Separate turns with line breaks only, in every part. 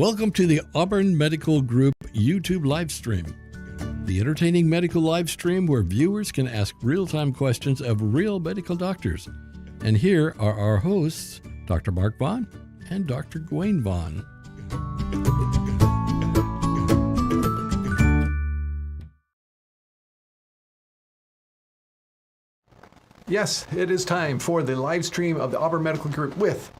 Welcome to the Auburn Medical Group YouTube live stream, the entertaining medical live stream where viewers can ask real-time questions of real medical doctors. And here are our hosts, Dr. Mark Vaughn and Dr. Gwen Vaughn.
Yes, it is time for the live stream of the Auburn Medical Group with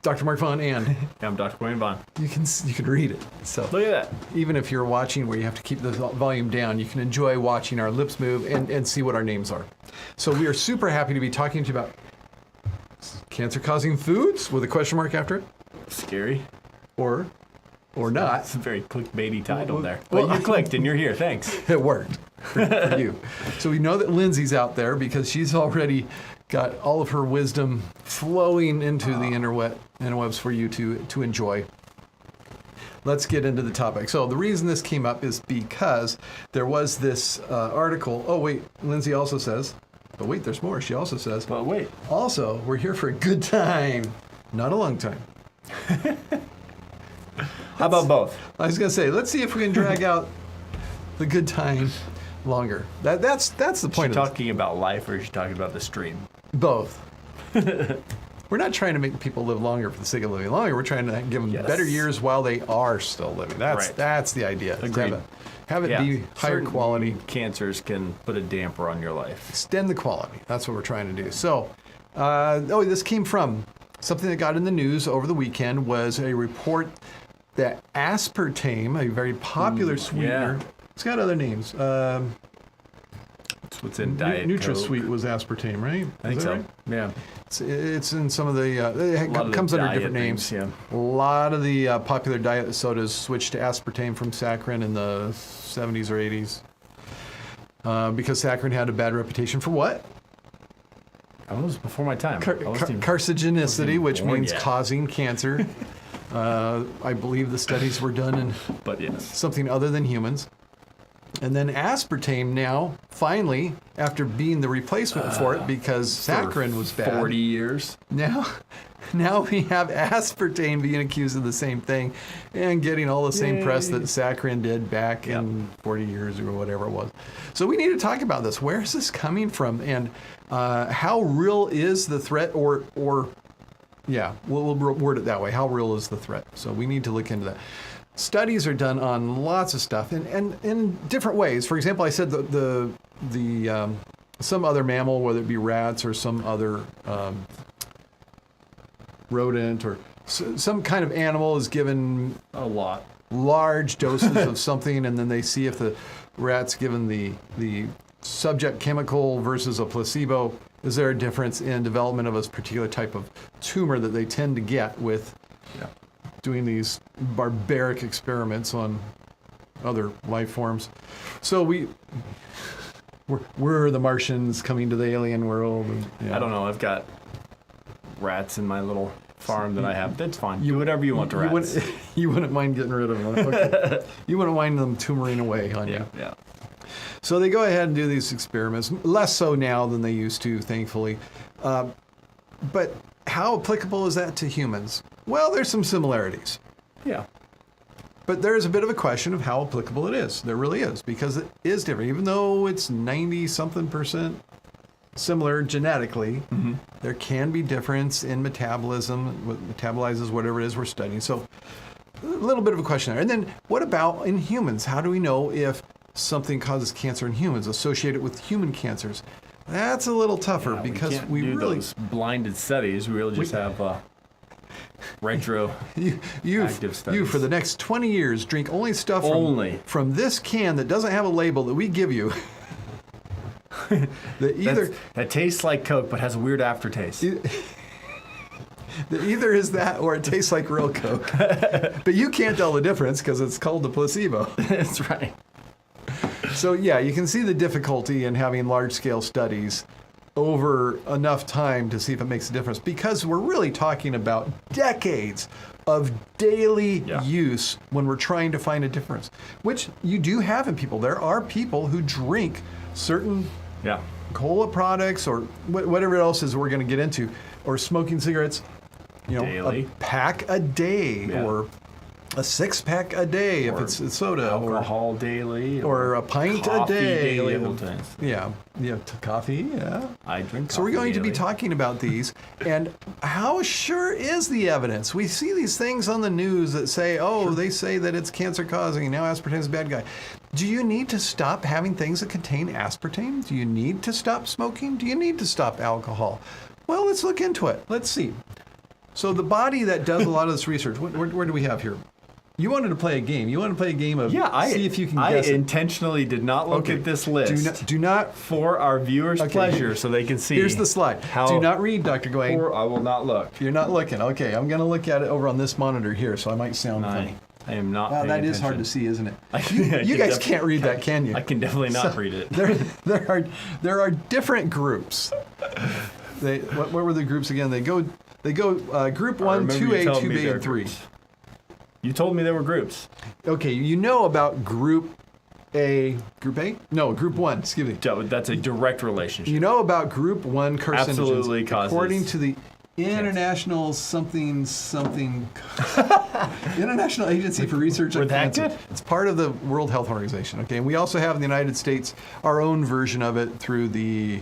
Dr. Mark Vaughn and
I'm Dr. Gwen Vaughn.
you can read it. So
Look at that.
even if you're watching where you have to keep the volume down, you can enjoy watching our lips move and see what our names are. So we are super happy to be talking to you about cancer-causing foods with a question mark after it,
Scary.
or not.
It's a very clickbaity title there.
well,
But you clicked and you're here. Thanks.
It worked for you. So we know that Lindsay's out there because she's already got all of her wisdom flowing into the interwebs for you to enjoy. Let's get into the topic. So the reason this came up is because there was this article. Oh, wait, Lindsay also says, but wait, there's more. She also says,
But wait.
also, we're here for a good time, not a long time.
How about both?
I was going to say, let's see if we can drag out the good time longer. That's the point
Is
of
she
this.
talking about life or is she talking about the stream?
Both. We're not trying to make people live longer for the sake of living longer. We're trying to give them better years while they are still living. That's the idea.
Agreed.
Have it be higher
Certain
quality.
Cancers can put a damper on your life.
Extend the quality. That's what we're trying to do. So, this came from something that got in the news over the weekend was a report that aspartame, a very popular sweetener, it's got other names.
That's what's in Diet Coke.
NutraSweet was aspartame, right?
I think so.
Right?
Yeah.
It's in some of the, it comes under different names.
Yeah.
A lot of the popular diet sodas switched to aspartame from saccharin in the 70s or 80s because saccharin had a bad reputation for what?
That was before my time.
Carcinogenicity, which
born
means
yet.
causing cancer. I believe the studies were done in
But yes.
something other than humans. And then aspartame now, finally, after being the replacement for it because saccharin was bad.
40 years.
Now we have aspartame being accused of the same thing and getting all the same press that saccharin did back in 40 years or whatever it was. So we need to talk about this. Where is this coming from? And how real is the threat we'll word it that way. How real is the threat? So we need to look into that. Studies are done on lots of stuff and in different ways. For example, I said the some other mammal, whether it be rats or some other rodent or some kind of animal is given
A lot.
large doses of something, and then they see if the rat's given the subject chemical versus a placebo. Is there a difference in development of a particular type of tumor that they tend to get with doing these barbaric experiments on other life forms? So we're the Martians coming to the alien world. And,
I don't know. I've got rats in my little farm that I have. That's fine. Do whatever you want to rats.
You wouldn't mind getting rid of them. Okay. You wouldn't mind them tumoring away on you.
Yeah.
So they go ahead and do these experiments, less so now than they used to, thankfully. But how applicable is that to humans? Well, there's some similarities.
Yeah.
But there is a bit of a question of how applicable it is. There really is, because it is different. Even though it's 90-something% similar genetically, there can be difference in metabolism, what metabolizes whatever it is we're studying. So a little bit of a question there. And then what about in humans? How do we know if something causes cancer in humans associated with human cancers? That's a little tougher because
can't
we
do
really
those blinded studies. We really just have retro active studies.
you for the next 20 years drink only stuff from this can that doesn't have a label that we give you.
that tastes like Coke but has a weird aftertaste.
That either is that or it tastes like real Coke. But you can't tell the difference because it's called the placebo.
That's right.
So yeah, you can see the difficulty in having large-scale studies over enough time to see if it makes a difference, because we're really talking about decades of daily use when we're trying to find a difference, which you do have in people. There are people who drink certain cola products or whatever else is we're going to get into, or smoking cigarettes,
Daily.
a pack a day or a 6-pack a day if it's soda,
alcohol daily,
or a pint a day.
Daily,
Coffee. Yeah,
I drink.
So we're going to
daily.
be talking about these, and how sure is the evidence? We see these things on the news that say, they say that it's cancer causing, and now aspartame is a bad guy. Do you need to stop having things that contain aspartame? Do you need to stop smoking? Do you need to stop alcohol? Well, let's look into it. Let's see. So the body that does a lot of this research, where do we have here? You wanted to play a game. You wanted to play a game of see if you can guess it.
I intentionally did not look at this list.
Do not
for our viewers' pleasure, so they can see.
Here's the slide. Do not read, Dr. Gawain.
Or I will not look.
You're not looking. Okay, I'm going to look at it over on this monitor here, so I might sound funny.
I am not.
Wow, that is hard to see, isn't it? You guys can't read that, can you?
I can definitely not read it.
There are different groups. What were the groups again? They go group 1, 2A, 2B, and 3.
You told me there were groups.
Okay, you know about group A? Group A? No, group 1, excuse me.
That's a direct relationship.
You know about group 1 carcinogens.
Absolutely causes.
According to the International International Agency for Research on Cancer. It's part of the World Health Organization, okay? And we also have in the United States our own version of it through the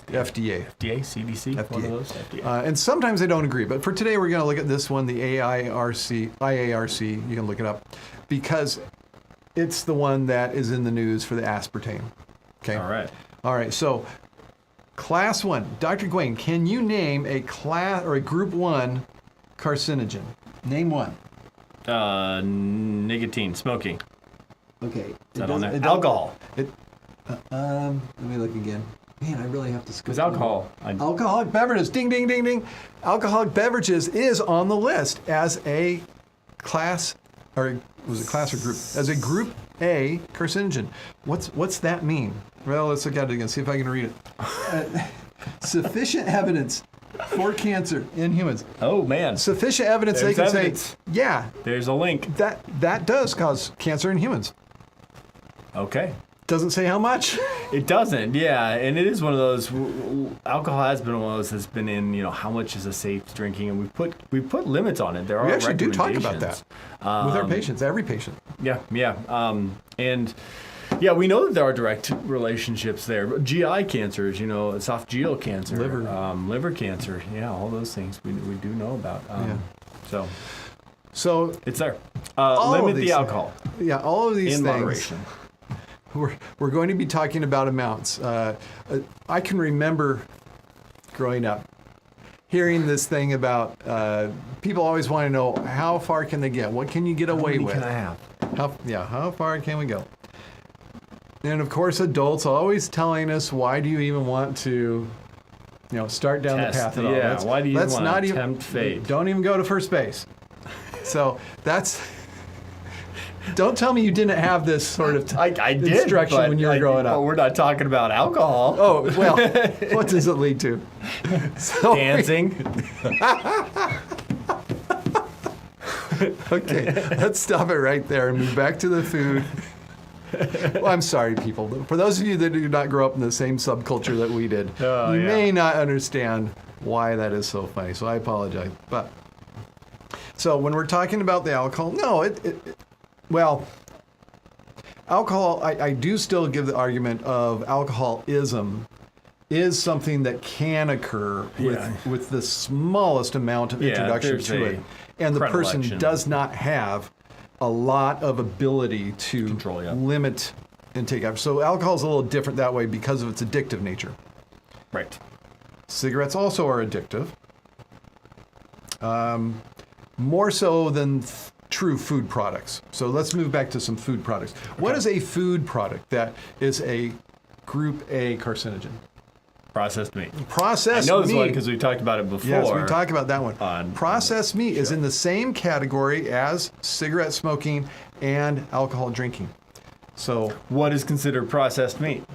FDA.
CDC?
FDA.
One of those? FDA.
And sometimes they don't agree. But for today, we're going to look at this one, the IARC. You can look it up. Because it's the one that is in the news for the aspartame. Okay? All right. So, class 1. Dr. Gawain, can you name a class or a group 1 carcinogen? Name one.
Nicotine, smoking.
Okay.
Is that on there? Alcohol.
Let me look again. Man, I really have to scoop.
It's alcohol.
Alcoholic beverages. Ding, ding, ding, ding. Alcoholic beverages is on the list as a class, or was it class or group? As a group A carcinogen. What's that mean? Well, let's look at it again. See if I can read it. Sufficient evidence for cancer in humans.
Oh man.
Sufficient evidence. There's they can evidence. Say, yeah.
There's a link.
That does cause cancer in humans.
Okay.
Doesn't say how much.
It doesn't, yeah, and it is one of those. Alcohol has been one of those that's been in, how much is a safe drinking, and we put limits on it. There are
actually do talk about that with our patients, every patient.
Yeah, and we know that there are direct relationships there. But GI cancers, esophageal cancer, liver cancer, all those things we do know about. So it's there. Limit the alcohol.
Yeah, all of these
in
things.
Moderation.
We're going to be talking about amounts. I can remember growing up hearing this thing about people always want to know how far can they get? What can you get away with?
How many can I have?
How far can we go? And of course, adults always telling us, why do you even want to, start down the path at all?
Yeah, why do you want to tempt fate?
Don't even go to first base. So that's. Don't tell me you didn't have this sort of
I did,
instruction when you were growing up.
But we're not talking about alcohol.
Oh, well, what does it lead to?
Dancing.
Okay, let's stop it right there and move back to the food. Well, I'm sorry, people. For those of you that do not grow up in the same subculture that we did, you may not understand why that is so funny, so I apologize. But so when we're talking about the alcohol, well, alcohol, I do still give the argument of alcoholism is something that can occur with the smallest amount of introduction to it. And the person does not have a lot of ability to limit intake. So alcohol is a little different that way because of its addictive nature.
Right.
Cigarettes also are addictive. More so than true food products. So let's move back to some food products. Okay. What is a food product that is a group A carcinogen?
Processed meat.
Processed meat.
I know this one because we talked about it before.
Yes, we talked about that one. Processed meat is in the same category as cigarette smoking and alcohol drinking. So
what is considered processed meat?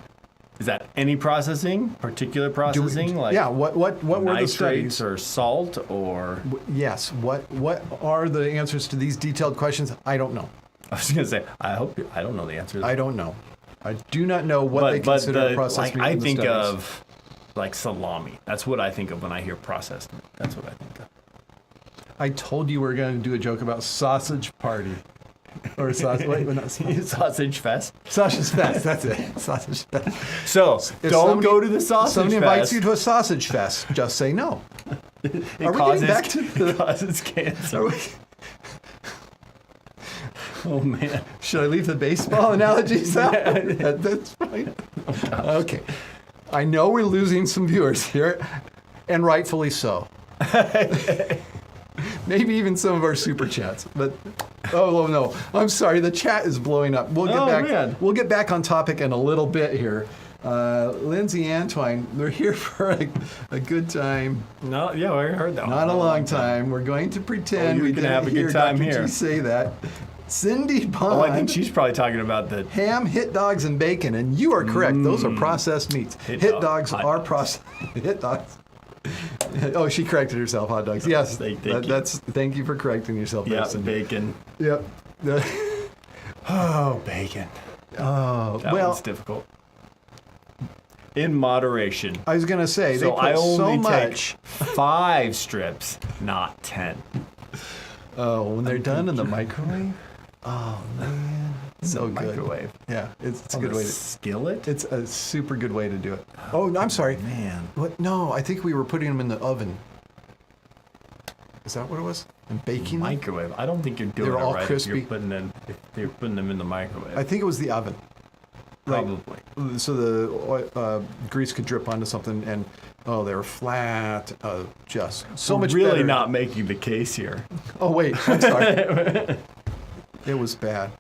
Is that any processing, particular processing?
What were the studies?
Or salt or?
Yes. What are the answers to these detailed questions? I don't know.
I was going to say, I don't know the answers.
I don't know. I do not know what they consider processed meat.
I think of like salami. That's what I think of when I hear processed meat. That's what I think of.
I told you we were going to do a joke about sausage party. Or sausage, wait, not
Sausage fest.
Sausage fest, that's it. Sausage fest.
So, don't go to the sausage fest.
Somebody invites you to a sausage fest, just say no.
It causes cancer. Oh, man.
Should I leave the baseball analogies out? That's fine. Okay. I know we're losing some viewers here, and rightfully so. Maybe even some of our super chats. But oh no, I'm sorry. The chat is blowing up. We'll get back.
Man.
We'll get back on topic in a little bit here. Lindsay Antwine, we're here for a good time.
No, yeah, I heard that.
Not a long time. We're going to pretend we didn't
have a
hear
good time
Dr.
here.
G say that. Cindy Bond.
Oh, I think she's probably talking about the
ham, hit dogs, and bacon. And you are correct. Those are processed meats. Hit dogs are processed. Hit dogs. Oh, she corrected herself. Hot dogs. Yes. Thank you for correcting yourself.
Yeah, bacon.
Yep.
Oh, bacon.
Oh,
that one's difficult. In moderation.
I was going to say,
so
they put
I only
so much.
take 5 strips, not 10.
Oh, when they're done in the microwave? Oh, man. So good.
Microwave.
Yeah, it's a good way to...
Skillet?
It's a super good way to do it. Oh, I'm sorry.
Man.
What? No, I think we were putting them in the oven. Is that what it was? And baking them?
Microwave. I don't think you're doing
They're
it
all
right
crispy.
if you're putting them in the microwave.
I think it was the oven.
Probably.
So the grease could drip onto something, and they were flat. Just so much
really
better.
not making the case here.
Oh wait, I'm sorry. It was bad.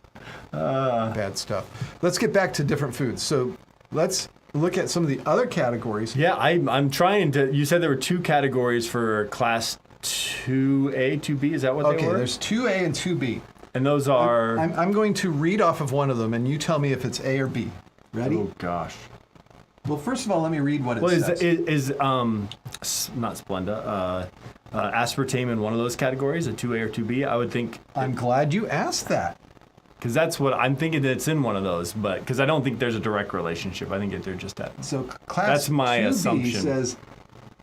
Bad stuff. Let's get back to different foods. So let's look at some of the other categories.
Yeah, I'm trying to. You said there were 2 categories for class 2A, 2B. Is that what they were?
Okay, there's 2A and 2B.
And those are...
I'm going to read off of one of them, and you tell me if it's A or B. Ready?
Oh, gosh.
Well, first of all, let me read what it says.
Is not Splenda, aspartame in one of those categories, a 2A or 2B? I would think...
I'm glad you asked that.
Because that's what I'm thinking that it's in one of those, but because I don't think there's a direct relationship. I think they're just at...
So class
that's my
2B
assumption.
Says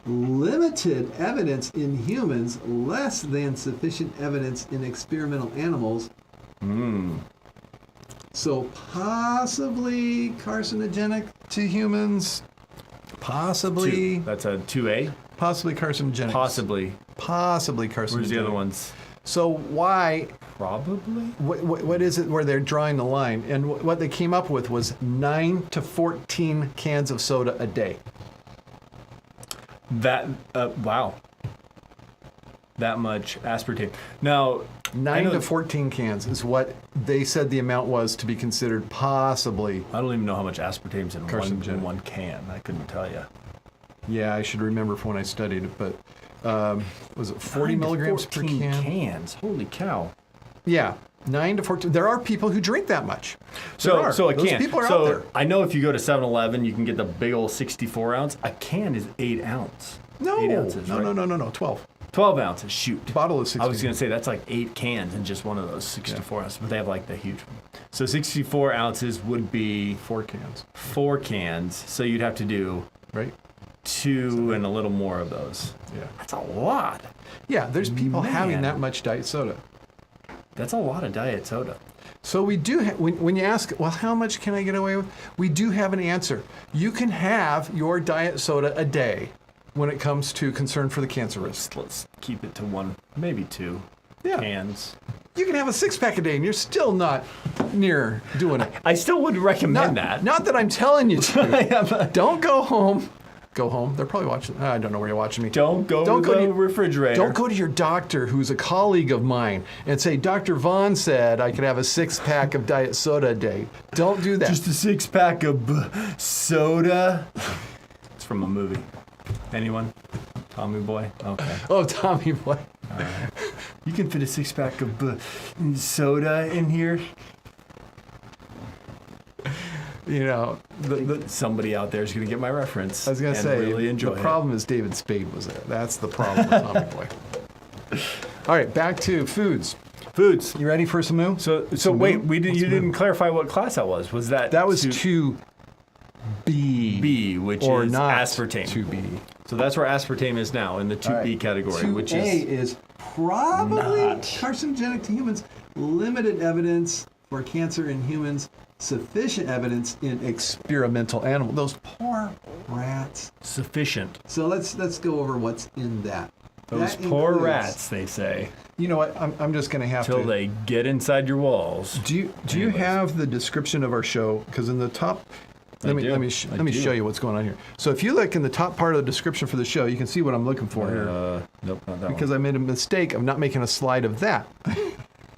limited evidence in humans, less than sufficient evidence in experimental animals. So possibly carcinogenic to humans. Possibly.
That's a 2A?
Possibly carcinogenic.
Possibly carcinogenic. Where's the other ones?
So why?
Probably.
What is it where they're drawing the line? And what they came up with was 9 to 14 cans of soda a day.
Wow. That much aspartame. Now,
9 to 14 cans is what they said the amount was to be considered possibly.
I don't even know how much aspartame's in one can. I couldn't tell you.
Yeah, I should remember from when I studied it, but was it 40 milligrams per can?
Cans. Holy cow.
Yeah, 9 to 14. There are people who drink that much.
So a
Those
can.
people are out there.
I know if you go to 7-Eleven, you can get the big old 64 ounce. A can is 8 ounce.
No,
8 ounces,
no,
right?
no, 12.
12 ounces. Shoot.
The bottle is 64.
I was going to say that's like 8 cans in just one of those 64 ounces, but they have like the huge one. So 64 ounces would be
4 cans.
4 cans. So you'd have to do 2 and a little more of those.
Yeah.
That's a lot.
Yeah, there's people having that much diet soda.
That's a lot of diet soda.
So we do, when you ask, well, how much can I get away with? We do have an answer. You can have your diet soda a day when it comes to concern for the cancer risk.
Let's keep it to 1, maybe 2 cans.
You can have a 6-pack a day and you're still not near doing it.
I still would recommend that.
Not that I'm telling you to. Don't go home. Go home. They're probably watching. I don't know where you're watching me.
Don't go to the refrigerator.
Don't go to your doctor, who's a colleague of mine, and say, Dr. Vaughn said I could have a 6-pack of diet soda a day. Don't do that.
Just a 6-pack of soda. It's from a movie. Anyone? Tommy Boy? Okay.
Oh, Tommy Boy.
All right. You can fit a 6-pack of soda in here.
You know,
somebody out there is going to get my reference.
I was going to say,
really enjoy
the problem is David Spade was there. That's the problem with Tommy Boy. All right, back to foods.
Foods.
You ready for some moo?
So wait, you didn't clarify what class that was. Was that?
That was 2B.
B, which
or
is
not
aspartame.
2B.
So that's where aspartame is now in the 2B category, which is
2A is probably
Not.
carcinogenic to humans. Limited evidence for cancer in humans. Sufficient evidence in experimental animals. Those poor rats.
Sufficient.
So let's go over what's in that.
Those
That
poor
includes-
rats, they say,
You know what? I'm just going to have
till
to.
they get inside your walls.
Do you
Anyways.
have the description of our show? Because in the top, let me
I
show you what's going on here. So if you look in the top part of the description for the show, you can see what I'm looking for here.
Nope, not that
Because I made a mistake of not making a slide of that.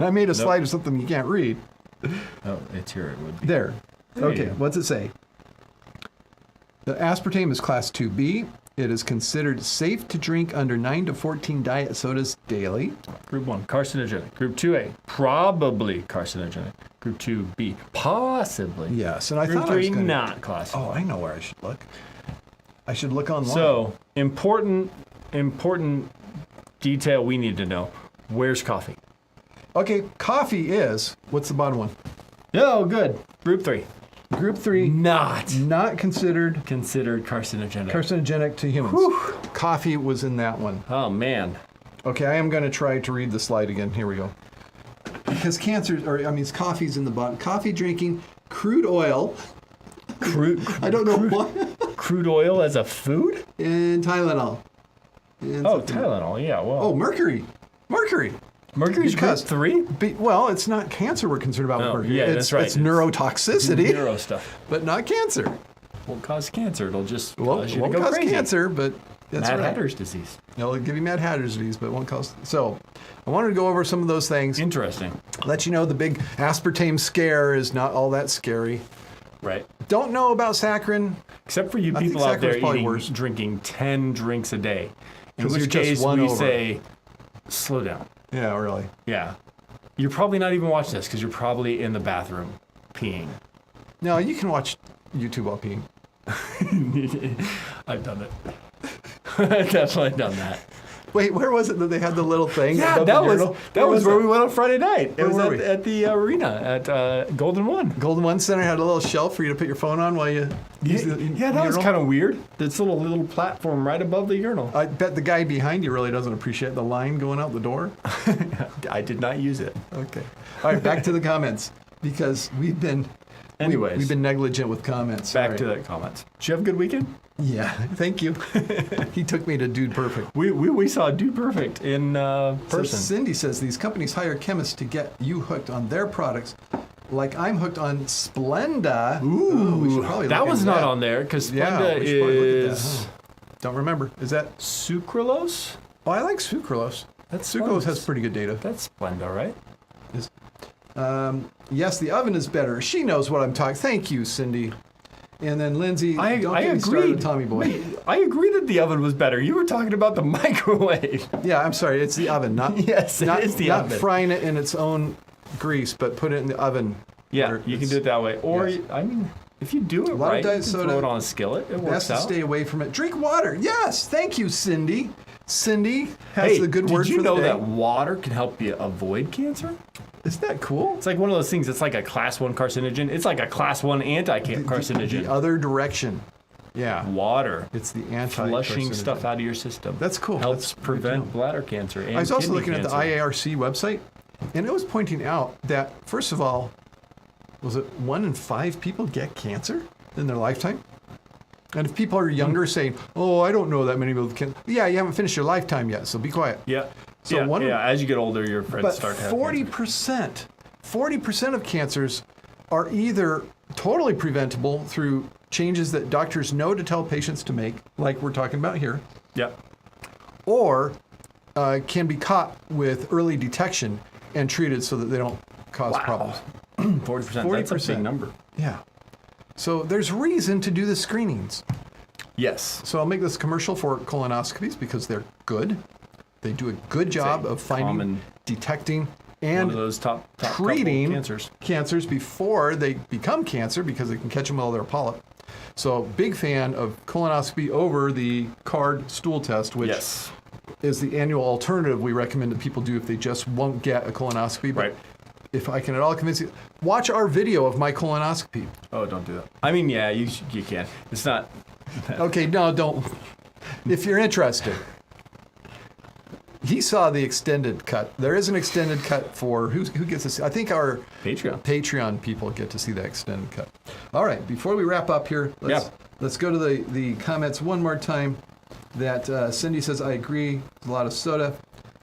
I made a slide of something you can't read.
one. Oh, it's here. It would be.
There.
There you
Okay.
go.
What's it say? The aspartame is class 2B. It is considered safe to drink under 9 to 14 diet sodas daily.
Group 1, carcinogenic. Group 2A, probably carcinogenic. Group 2B, possibly.
Yes, and I
Group
thought I was
3,
gonna-
not classified.
Oh, I know where I should look. I should look online.
So, important detail we need to know. Where's coffee?
Okay, coffee is, what's the bottom one?
Oh, good. Group 3,
Group 3,
not
considered
considered carcinogenic.
carcinogenic to humans. Coffee was in that one.
Oh, man.
Okay, I am going to try to read the slide again. Here we go. Because coffee's in the bottom. Coffee drinking, crude oil. I don't know what.
Crude oil as a food?
And Tylenol. And
Oh,
something-
Tylenol, yeah, well.
Oh, mercury.
Mercury's group
because-
3?
Well, it's not cancer we're concerned about with
Oh,
mercury.
yeah,
it's,
that's right.
It's neurotoxicity,
Neuro stuff.
but not cancer.
Won't cause cancer. It'll just
Well,
cause
it
you
won't
to go
cause
crazy.
cancer, but that's
Mad
right.
Hatter's disease.
It'll give you Mad Hatter's disease, but it won't cause. So, I wanted to go over some of those things.
Interesting.
Let you know the big aspartame scare is not all that scary.
Right.
Don't know about saccharin.
Except for you
I think
people out there
saccharin's probably worse.
drinking 10 drinks a day. In
'Cause
which
you're just
case
one
we
over.
say, slow down.
Yeah, really.
Yeah. You're probably not even watching this because you're probably in the bathroom peeing.
No, you can watch YouTube while peeing.
I've done it. I've definitely done that.
Wait, where was it that they had the little thing?
Yeah,
above the
that was
urinal?
where we went on Friday night. It
Where
was
were we?
at the arena at Golden One.
Golden One Center had a little shelf for you to put your phone on while you use the
Yeah, that was
urinal.
kind of weird. This little platform right above the urinal.
I bet the guy behind you really doesn't appreciate the line going out the door.
I did not use it.
Okay. All right, back to the comments because we've been
Anyways,
we've been negligent with comments.
back
Sorry.
to the comments. Did you have a good weekend?
Yeah, thank you. He took me to Dude Perfect.
We saw Dude Perfect in
So
person.
Cindy says these companies hire chemists to get you hooked on their products, like I'm hooked on Splenda. We should probably
that
look
was
into
not
that.
on there because
Yeah,
Splenda
we should probably look at that,
is
huh? Don't remember. Is that?
sucralose.
Oh, I like sucralose. Sucralose has pretty good data.
That's Splenda, right?
Yes, the oven is better. She knows what I'm talking. Thank you, Cindy. And then Lindsay, don't
I
get me started
agreed.
with Tommy Boy.
Wait, I agree that the oven was better. You were talking about the microwave.
Yeah, I'm sorry. It's the oven, not
Yes, it
not,
is the
not
oven.
frying it in its own grease, but put it in the oven.
Yeah,
where
you can
it's-
do it that way. Or,
yes.
I mean, if you do it
lot of
right, you
diet
can
soda.
throw it on a skillet. It
Best
works
to
out.
stay away from it. Drink water. Yes, thank you, Cindy. Cindy has
Hey,
the good word
did you
for the
know
day.
that water can help you avoid cancer?
Isn't that cool?
It's like one of those things. It's like a class 1 carcinogen. It's like a class 1 anti-carcinogen.
The other direction. Yeah.
Water.
It's the anti
Flushing stuff out of your system.
That's cool.
Helps
That's good
prevent
to know.
bladder cancer and
I was also
kidney
looking at the
cancer.
IARC website, and it was pointing out that, first of all, was it 1 in 5 people get cancer in their lifetime? And if people are younger saying, oh, I don't know that many people can. Yeah, you haven't finished your lifetime yet, so be quiet.
Yeah.
So
yeah,
one of-
yeah. As you get older, your friends
But
start to have cancer.
40% of cancers are either totally preventable through changes that doctors know to tell patients to make, like we're talking about here,
Yeah.
or can be caught with early detection and treated so that they don't cause problems.
40%. That's a
40%.
big number.
Yeah. So there's reason to do the screenings.
Yes.
So I'll make this commercial for colonoscopies because they're good. They do a good job
a
of finding,
common-
detecting,
One
and
of those top couple
treating
cancers.
before they become cancer because they can catch them while they're a polyp. So big fan of colonoscopy over the card stool test, which
Yes.
is the annual alternative we recommend that people do if they just won't get a colonoscopy. But
Right.
if I can at all convince you, watch our video of my colonoscopy.
Oh, don't do that. I mean, yeah, you can. It's not.
Okay, no, don't. If you're interested. He saw the extended cut. There is an extended cut for who gets to see. I think our Patreon people get to see that extended cut. All right, before we wrap up here, let's go to the comments one more time. That Cindy says, I agree, a lot of soda.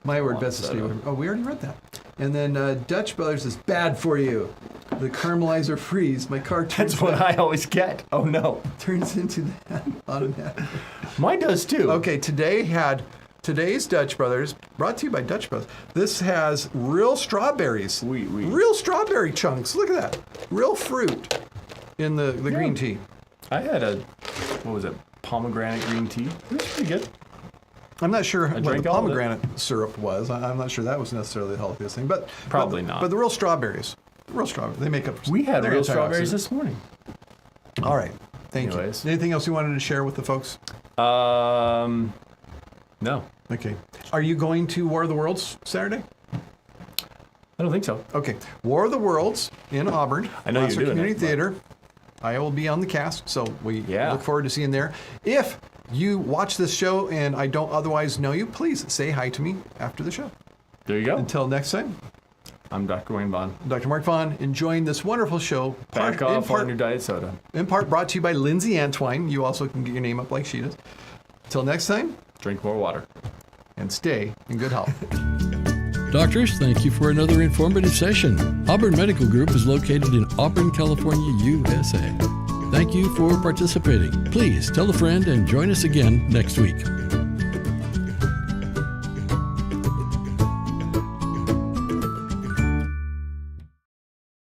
My word, best to stay away from. Oh, we already read that. And then Dutch Brothers is bad for you. The caramelizer freeze. My car turns
That's what I always get. Oh, no.
Turns into that automatic.
Mine does, too.
Okay, today's Dutch Brothers, brought to you by Dutch Brothers. This has real strawberries. Real strawberry chunks. Look at that. Real fruit in the green tea.
I had pomegranate green tea. It was pretty good.
I'm not sure what the pomegranate syrup was. I'm not sure that was necessarily the healthiest thing, but
probably not.
But the real strawberries, they make up.
We had real strawberries this morning.
All right, thank you. Anything else you wanted to share with the folks?
No.
Okay. Are you going to War of the Worlds Saturday?
I don't think so.
Okay. War of the Worlds in Auburn.
I know you're doing
Community
it,
Theater. I will be on the cast, so we look forward to seeing there. If you watch this show and I don't otherwise know you, please say hi to me after the show.
There you go.
Until next time.
I'm Dr. Wayne Vaughn.
Dr. Mark Vaughn, enjoying this wonderful show.
Back off on your diet soda.
In part brought to you by Lindsay Antwine. You also can get your name up like she does. Until next time.
Drink more water.
And stay in good health.
Doctors, thank you for another informative session. Auburn Medical Group is located in Auburn, California, USA. Thank you for participating. Please tell a friend and join us again next week.